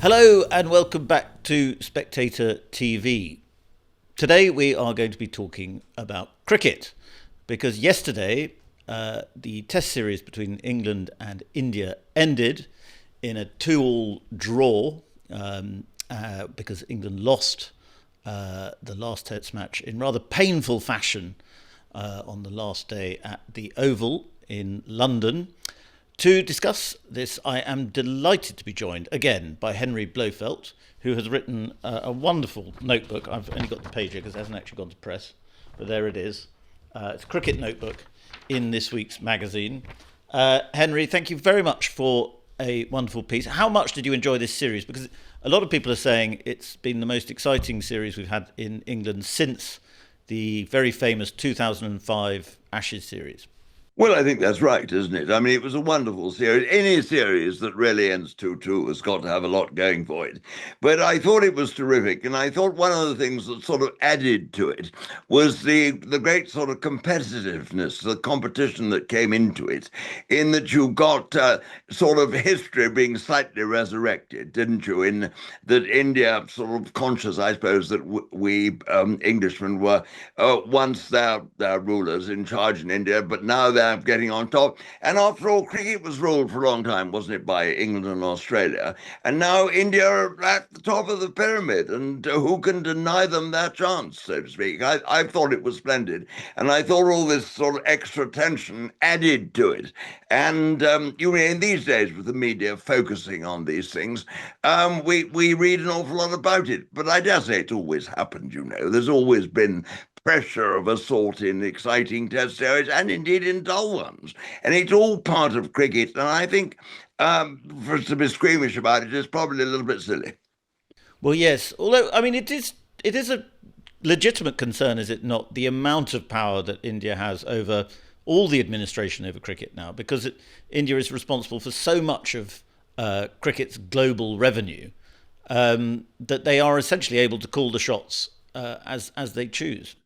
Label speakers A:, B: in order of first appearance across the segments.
A: Hello and welcome back to Spectator TV. Today we are going to be talking about cricket because yesterday the test series between England and India ended in a 2-all draw because England lost the last test match in rather painful fashion on the last day at the Oval in London. To discuss this, I am delighted to be joined again by Henry Blofeld, who has written a wonderful notebook. I've only got the page here because it hasn't actually gone to press, but there it is. It's a cricket notebook in this week's magazine. Henry, thank you very much for a wonderful piece. How much did you enjoy this series? Because a lot of people are saying it's been the most exciting series we've had in England since the very famous 2005 Ashes series.
B: Well, I think that's right, isn't it? I mean, it was a wonderful series. Any series that really ends 2-2 has got to have a lot going for it. But I thought it was terrific. And I thought one of the things that sort of added to it was the great sort of competitiveness, the competition that came into it, in that you got sort of history being slightly resurrected, didn't you? In that India sort of conscious, I suppose, that we Englishmen were once their rulers in charge in India, but now they're getting on top. And after all, cricket was ruled for a long time, wasn't it, by England and Australia? And now India are at the top of the pyramid, and who can deny them that chance, so to speak? I thought it was splendid, and I thought all this sort of extra tension added to it. And you know, in these days, with the media focusing on these things, we read an awful lot about it. But I dare say it's always happened, you know. There's always been pressure of a sort in exciting test series and indeed in dull ones. And it's all part of cricket. And I think for us to be squeamish about it is probably a little bit silly.
A: Well, yes. Although, I mean, it is a legitimate concern, is it not, the amount of power that India has over all the administration over cricket now, because India is responsible for so much of cricket's global revenue that they are essentially able to call the shots as they choose.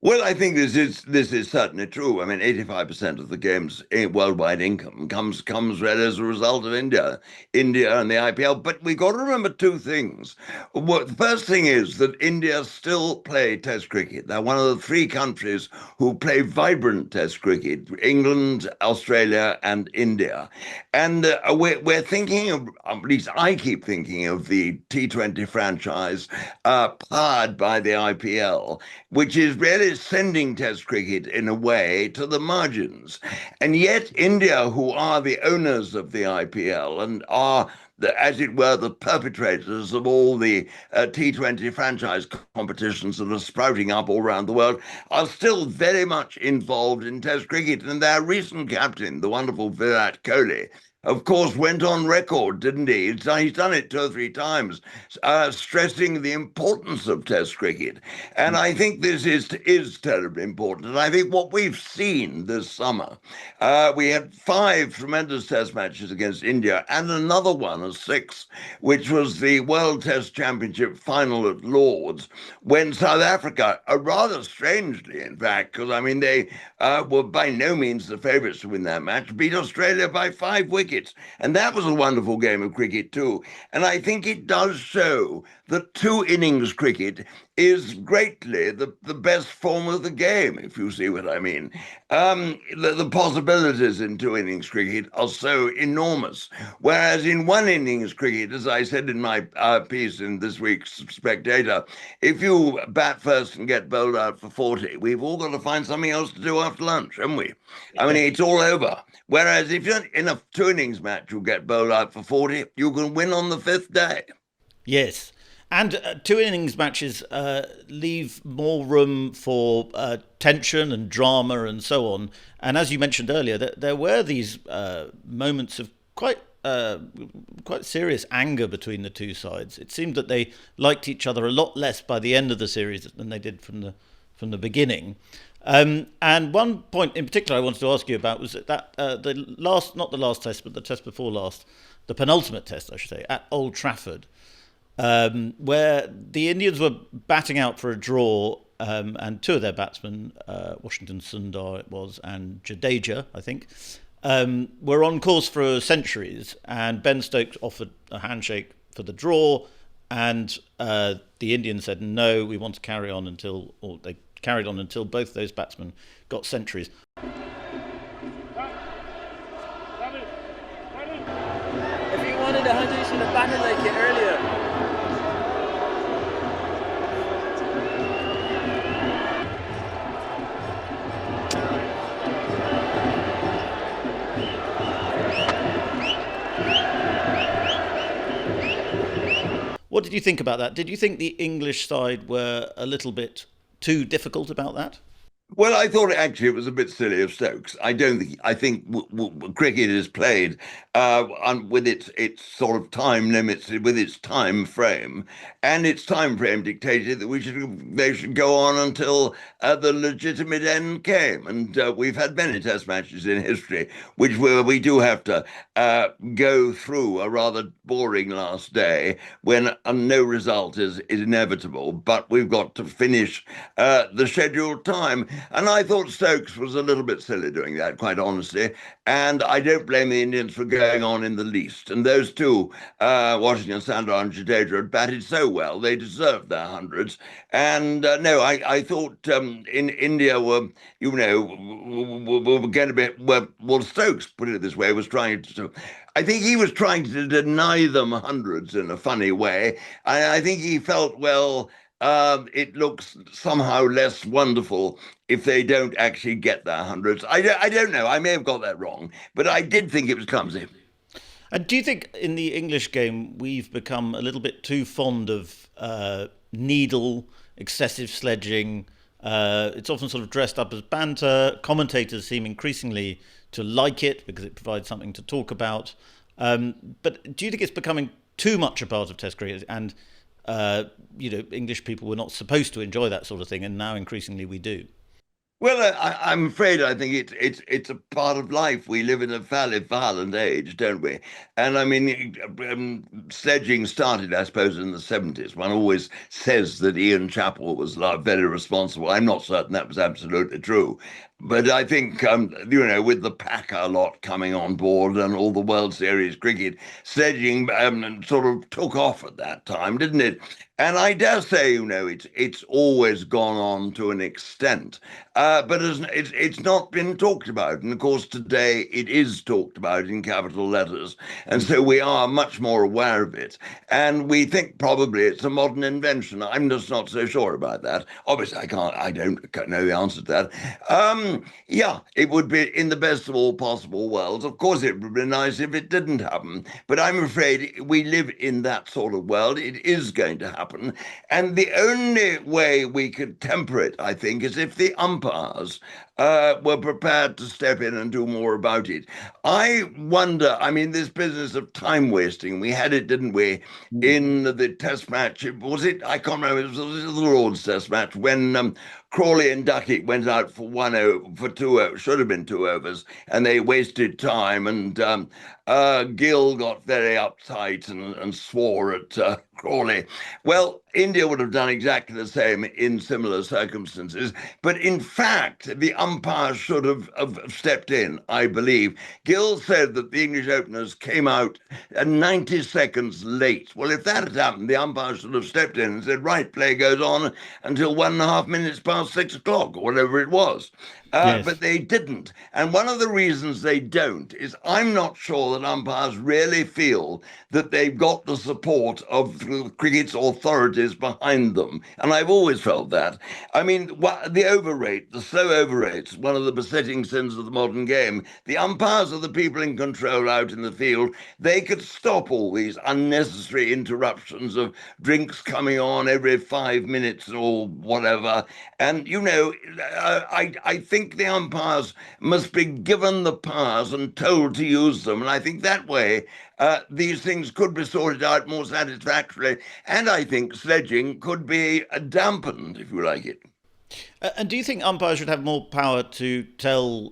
B: Well, I think this is certainly true. I mean, 85% of the game's worldwide income comes really as a result of India and the IPL. But we got to remember two things. Well, the first thing is that India still play Test cricket. They're one of the three countries who play vibrant Test cricket: England, Australia, and India. And we're thinking of, at least I keep thinking of the T20 franchise powered by the IPL, which is really sending Test cricket in a way to the margins. And yet India, who are the owners of the IPL and are as it were, the perpetrators of all the T20 franchise competitions that are sprouting up all around the world, are still very much involved in Test cricket. And their recent captain, the wonderful Virat Kohli, of course, went on record, didn't he? He's done it 2 or 3 times, stressing the importance of Test cricket. And I think this is terribly important. And I think what we've seen this summer, we had 5 tremendous Test matches against India and another one, a 6th, which was the World Test Championship final at Lord's, when South Africa, rather strangely, in fact, because I mean they were by no means the favourites to win that match, beat Australia by 5 wickets. And that was a wonderful game of cricket too. And I think it does show that 2 innings cricket is greatly the best form of the game, if you see what I mean. The possibilities in 2 innings cricket are so enormous. Whereas in 1 innings cricket, as I said in my piece in this week's Spectator, if you bat first and get bowled out for 40, we've all got to find something else to do after lunch, haven't we? I mean, it's all over. Whereas if you're in a 2 innings match, you get bowled out for 40, you can win on the 5th day.
A: Yes. And 2 innings matches leave more room for tension and drama and so on. And as you mentioned earlier, there were these moments of quite serious anger between the two sides. It seemed that they liked each other a lot less by the end of the series than they did from the beginning. And one point in particular I wanted to ask you about was that not the last test, but the test before last, the penultimate test, I should say, at Old Trafford, where the Indians were batting out for a draw, and 2 of their batsmen, Washington Sundar it was, and Jadeja, I think, were on course for centuries, and Ben Stokes offered a handshake for the draw, and the Indians said no, we want to carry on or they carried on until both those batsmen got centuries.
C: If he wanted 100, he should have batted like it earlier.
A: What did you think about that? Did you think the English side were a little bit too difficult about that?
B: Well, I thought actually it was a bit silly of Stokes. I don't think. I think cricket is played with its sort of time limits, with its time frame, and its time frame dictated that they should go on until the legitimate end came. And we've had many Test matches in history where we do have to go through a rather boring last day when no result is inevitable, but we've got to finish the scheduled time. And I thought Stokes was a little bit silly doing that, quite honestly. And I don't blame the Indians for going on in the least. And those two, Washington, Sandor and Jadeja, had batted so well, they deserved their hundreds. And no, I thought in India were going to be, well, Stokes, put it this way, was trying to, I think he was trying to deny them hundreds in a funny way. I think he felt, well, it looks somehow less wonderful if they don't actually get their hundreds. I don't know. I may have got that wrong, but I did think it was clumsy.
A: And do you think in the English game we've become a little bit too fond of needle, excessive sledging? It's often sort of dressed up as banter. Commentators seem increasingly to like it because it provides something to talk about. But do you think it's becoming too much a part of Test cricket? And English people were not supposed to enjoy that sort of thing, and now increasingly we do.
B: Well, I'm afraid I think it's a part of life. We live in a fairly violent age, don't we? And I mean, sledging started, I suppose, in the 70s. One always says that Ian Chappell was very responsible. I'm not certain that was absolutely true. But I think, with the Packer lot coming on board and all the World Series cricket, sledging sort of took off at that time, didn't it? And I dare say, it's always gone on to an extent, but it's not been talked about. And of course, today it is talked about in capital letters. And so we are much more aware of it. And we think probably it's a modern invention. I'm just not so sure about that. Obviously, I don't know the answer to that. Yeah, it would be in the best of all possible worlds. Of course, it would be nice if it didn't happen. But I'm afraid we live in that sort of world. It is going to happen. And the only way we could temper it, I think, is if the umpires were prepared to step in and do more about it. I wonder, I mean, this business of time wasting, we had it, didn't we, in the Test match? I can't remember, it was the Lord's Test match when Crawley and Duckett went out for 2 overs, should have been 2 overs, and they wasted time. And Gill got very uptight and swore at Crawley. Well, India would have done exactly the same in similar circumstances. But in fact, the umpires should have stepped in, I believe. Gill said that the English openers came out 90 seconds late. Well, if that had happened, the umpires should have stepped in and said, right, play goes on until 1.5 minutes past 6 o'clock, or whatever it was.
A: Yes.
B: But they didn't. And one of the reasons they don't is I'm not sure that umpires really feel that they've got the support of cricket's authorities behind them. And I've always felt that. I mean, the slow over rates, one of the besetting sins of the modern game. The umpires are the people in control out in the field. They could stop all these unnecessary interruptions of drinks coming on every 5 minutes or whatever. And, I think the umpires must be given the powers and told to use them. And I think that way these things could be sorted out more satisfactorily. And I think sledging could be dampened, if you like it.
A: And do you think umpires should have more power to tell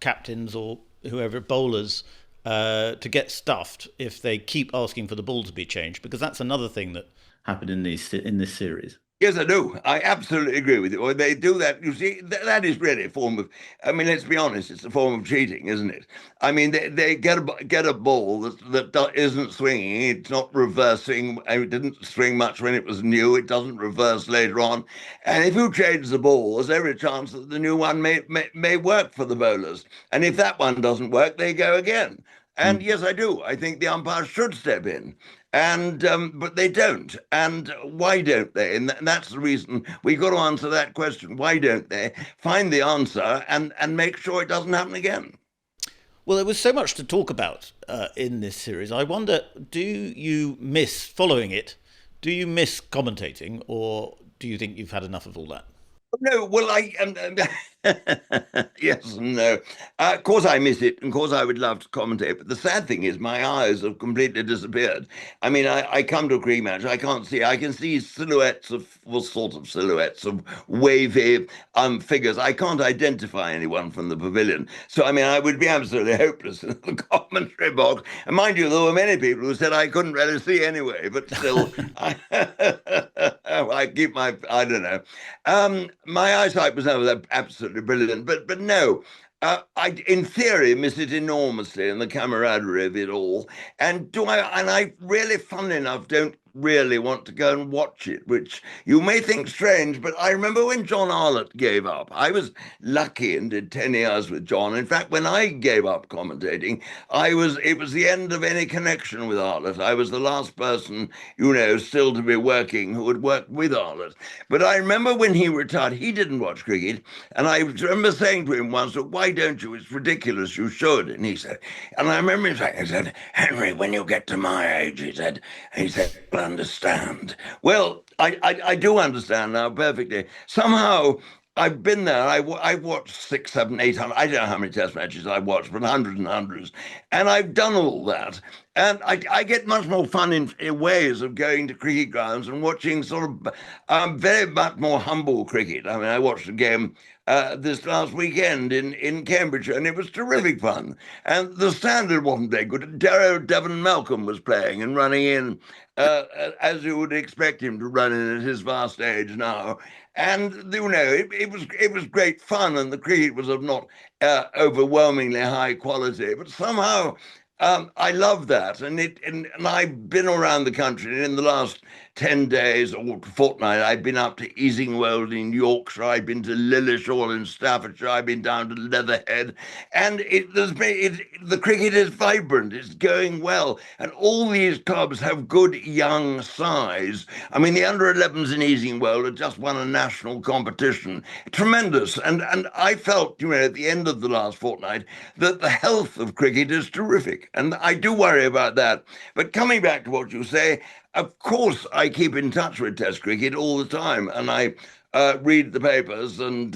A: captains or whoever, bowlers, to get stuffed if they keep asking for the ball to be changed? Because that's another thing that happened in this series.
B: Yes, I do. I absolutely agree with you. When they do that, you see, that is really a form of. I mean, let's be honest, it's a form of cheating, isn't it? I mean, they get a ball that isn't swinging. It's not reversing. It didn't swing much when it was new. It doesn't reverse later on. And if you change the ball, there's every chance that the new one may work for the bowlers. And if that one doesn't work, they go again. And yes, I do. I think the umpires should step in. And but they don't. And why don't they? And that's the reason we've got to answer that question. Why don't they find the answer and make sure it doesn't happen again?
A: Well, there was so much to talk about in this series. I wonder, do you miss following it? Do you miss commentating, or do you think you've had enough of all that?
B: No, well, yes and no. Of course, I miss it. Of course, I would love to commentate. But the sad thing is, my eyes have completely disappeared. I mean, I come to a cricket match, I can't see. I can see silhouettes of, well, sort of silhouettes of wavy figures. I can't identify anyone from the pavilion. So, I mean, I would be absolutely hopeless in the commentary box. And mind you, there were many people who said I couldn't really see anyway. But still, I keep my, I don't know. My eyesight was never that absolutely brilliant, but no, I in theory miss it enormously and the camaraderie of it all. And do I? And I really, funnily enough, don't really want to go and watch it, which you may think strange, but I remember when John Arlott gave up. I was lucky and did 10 years with John. In fact, when I gave up commentating, it was the end of any connection with Arlott. I was the last person, still to be working who had worked with Arlott. But I remember when he retired, he didn't watch cricket. And I remember saying to him once, why don't you? It's ridiculous, you should. And he said, and I remember him saying, he said, Henry, when you get to my age, he said, understand. Well, I do understand now perfectly. Somehow I've been there. I've watched 6, 7, 800. I don't know how many test matches I've watched, but hundreds and hundreds. And I've done all that. And I get much more fun in ways of going to cricket grounds and watching sort of very much more humble cricket. I mean, I watched a game this last weekend in Cambridgeshire, and it was terrific fun. And the standard wasn't very good. Devon Malcolm was playing and running in as you would expect him to run in at his vast age now. And it was great fun, and the cricket was of not overwhelmingly high quality, but somehow I love that, and I've been around the country. And in the last 10 days or fortnight, I've been up to Easingwold in Yorkshire. I've been to Lilleshall in Staffordshire. I've been down to Leatherhead, and the cricket is vibrant. It's going well, and all these clubs have good young size. I mean, the under-11s in Easingwold had just won a national competition, tremendous. And I felt, at the end of the last fortnight, that the health of cricket is terrific, and I do worry about that. But coming back to what you say. Of course, I keep in touch with Test cricket all the time, and I read the papers and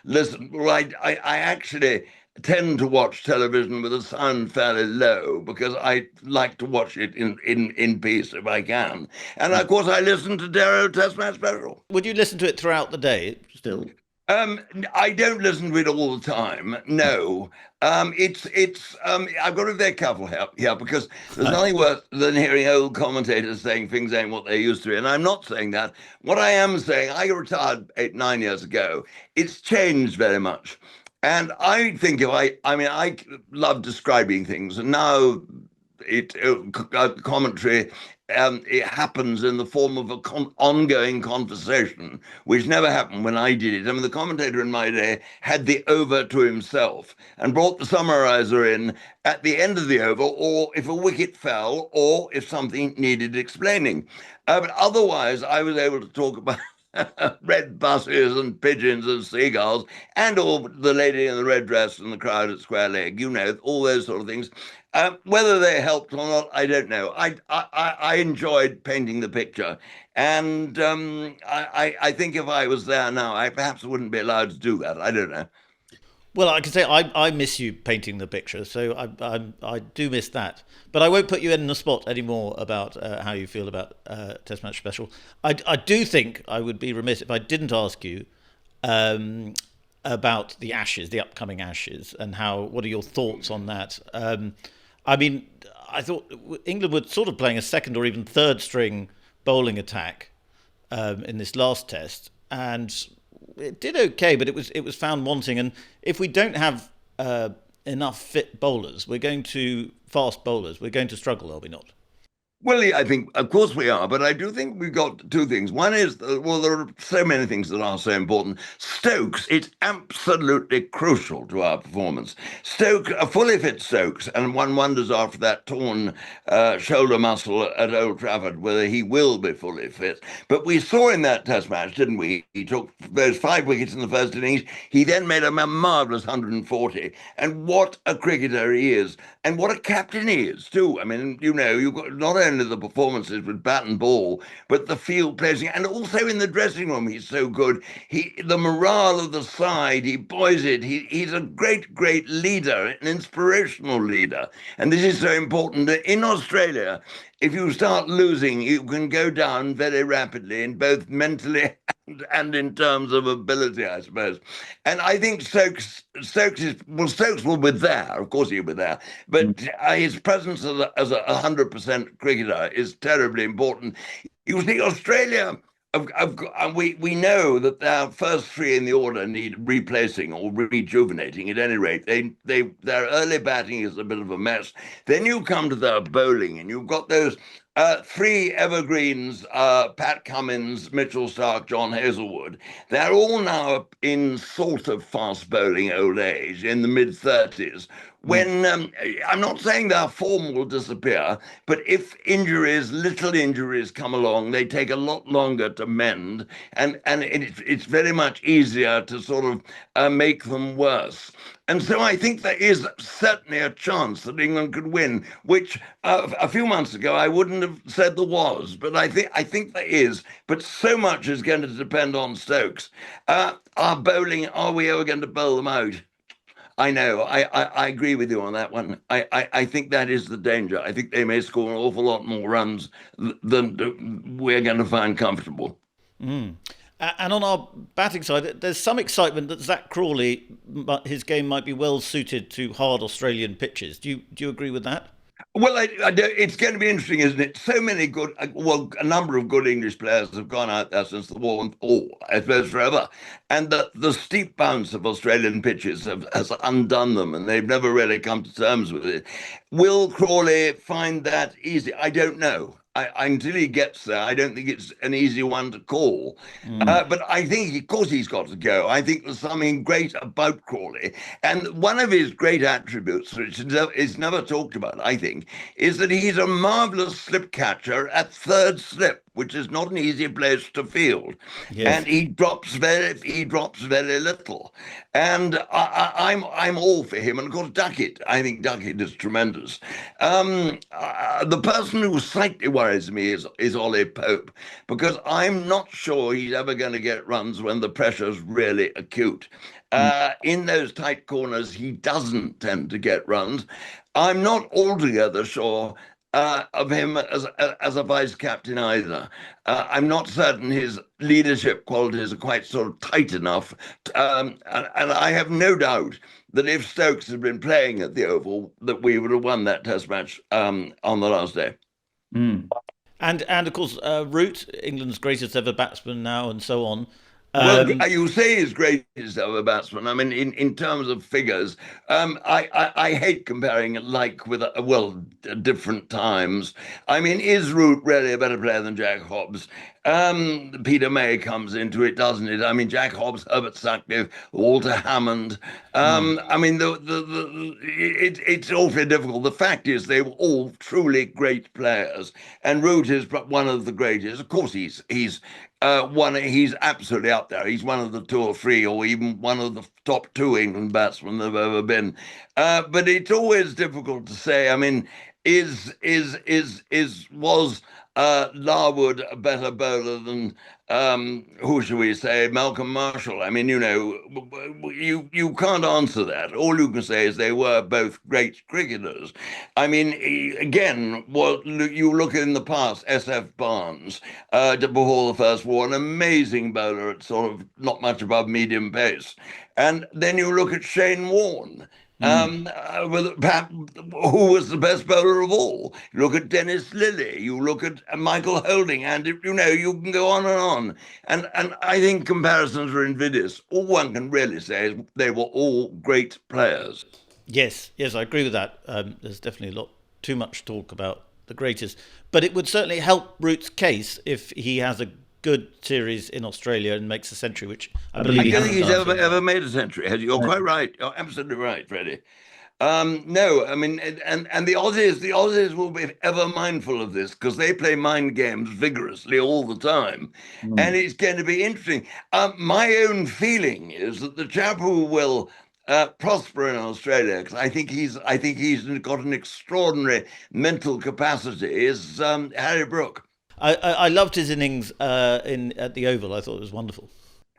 B: listen. Well, I actually tend to watch television with the sound fairly low because I like to watch it in peace if I can. And of course, I listen to Darrow Test Match Special.
A: Would you listen to it throughout the day still?
B: I don't listen to it all the time. No, I've got to be very careful here because there's nothing worse than hearing old commentators saying things ain't what they used to be. And I'm not saying that. What I am saying, I retired 8, 9 years ago. It's changed very much. And I think I love describing things, and now commentary it happens in the form of an ongoing conversation, which never happened when I did it. I mean, the commentator in my day had the over to himself and brought the summariser in at the end of the over, or if a wicket fell, or if something needed explaining. But otherwise, I was able to talk about red buses and pigeons and seagulls and all the lady in the red dress and the crowd at Square Leg, all those sort of things. Whether they helped or not, I don't know. I enjoyed painting the picture, and I think if I was there now, I perhaps wouldn't be allowed to do that. I don't know.
A: Well, I can say I miss you painting the picture, so I do miss that. But I won't put you in the spot anymore about how you feel about Test Match Special. I do think I would be remiss if I didn't ask you about the Ashes, the upcoming Ashes, and what are your thoughts on that? I mean, I thought England were sort of playing a second or even third string bowling attack in this last test, and it did okay, but it was found wanting. And if we don't have enough fit bowlers, fast bowlers, we're going to struggle, are we not?
B: Well, yeah, I think, of course, we are, but I do think we've got two things. One is, well, there are so many things that are so important. Stokes, it's absolutely crucial to our performance. Stokes, a fully fit Stokes, and one wonders after that torn shoulder muscle at Old Trafford whether he will be fully fit. But we saw in that test match, didn't we? He took those 5 wickets in the first innings. He then made a marvellous 140. And what a cricketer he is. And what a captain he is, too. I mean, you know, you've got not only the performances with bat and ball, but the field placing, and also in the dressing room, he's so good. The morale of the side, he buoys it. He's a great, great leader, an inspirational leader. And this is so important. In Australia, if you start losing, you can go down very rapidly, in both mentally and in terms of ability, I suppose. And I think Stokes will be there. Of course he'll be there. But his presence as a 100% cricketer is terribly important. You see, Australia, we know that their first three in the order need replacing or rejuvenating at any rate. Their early batting is a bit of a mess. Then you come to their bowling, and you've got those three evergreens, Pat Cummins, Mitchell Starc, John Hazlewood. They're all now in sort of fast bowling old age, in the mid-30s. When I'm not saying their form will disappear, but if little injuries come along, they take a lot longer to mend, and it's very much easier to sort of make them worse. And so I think there is certainly a chance that England could win, which a few months ago I wouldn't have said there was, but I think there is. But so much is going to depend on Stokes. Our bowling, are we ever going to bowl them out? I know. I agree with you on that one. I think that is the danger. I think they may score an awful lot more runs than we're going to find comfortable.
A: And on our batting side, there's some excitement that Zach Crawley, his game might be well suited to hard Australian pitches. Do you agree with that?
B: Well, it's going to be interesting, isn't it? So many a number of good English players have gone out there since the war, I suppose forever. And the steep bounce of Australian pitches has undone them, and they've never really come to terms with it. Will Crawley find that easy? I don't know. Until he gets there, I don't think it's an easy one to call. But I think, of course, he's got to go. I think there's something great about Crawley. And one of his great attributes, which is never talked about, I think, is that he's a marvellous slip catcher at third slip, which is not an easy place to field. Yes. And he drops very little. And I'm all for him. And of course, Duckett, I think Duckett is tremendous. The person who slightly worries me is Ollie Pope, because I'm not sure he's ever going to get runs when the pressure's really acute. In those tight corners, he doesn't tend to get runs. I'm not altogether sure of him as a vice captain either. I'm not certain his leadership qualities are quite sort of tight enough. And I have no doubt that if Stokes had been playing at the Oval, that we would have won that test match on the last day.
A: And of course, Root, England's greatest ever batsman now, and so on.
B: Well, you say he's greatest ever batsman. I mean, in terms of figures, I hate comparing it with different times. I mean, is Root really a better player than Jack Hobbs? Peter May comes into it, doesn't it? I mean, Jack Hobbs, Herbert Sutcliffe, Walter Hammond. I mean, it's awfully difficult. The fact is, they were all truly great players, and Root is one of the greatest. Of course, he's absolutely up there. He's one of the two or three, or even one of the top two England batsmen there have ever been. But it's always difficult to say. I mean, was Larwood a better bowler than who should we say, Malcolm Marshall? I mean, you know, you can't answer that. All you can say is they were both great cricketers. I mean, again, you look in the past, S.F. Barnes, before the First War, an amazing bowler at sort of not much above medium pace. And then you look at Shane Warne. Who was the best bowler of all? You look at Dennis Lilly, you look at Michael Holding, and you can go on and on. And I think comparisons are invidious. All one can really say is they were all great players.
A: Yes, I agree with that. There's definitely too much talk about the greatest, but it would certainly help Root's case if he has a good series in Australia and makes a century, which I believe
B: I don't think he's ever made a century. You're quite right. You're absolutely right, Freddie. No, I mean, and the Aussies will be ever mindful of this because they play mind games vigorously all the time, and it's going to be interesting. My own feeling is that the chap who will prosper in Australia, because I think he's got an extraordinary mental capacity, is Harry Brook.
A: I loved his innings at the Oval. I thought it was wonderful.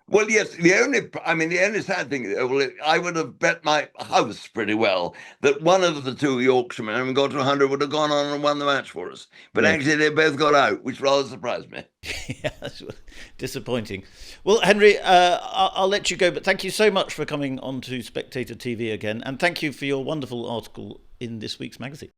B: Well, yes. The only sad thing, I would have bet my house pretty well that one of the two Yorkshiremen, having got to 100, would have gone on and won the match for us. But actually, they both got out, which rather surprised me.
A: Yeah, that's disappointing. Well, Henry, I'll let you go, but thank you so much for coming on to Spectator TV again, and thank you for your wonderful article in this week's magazine.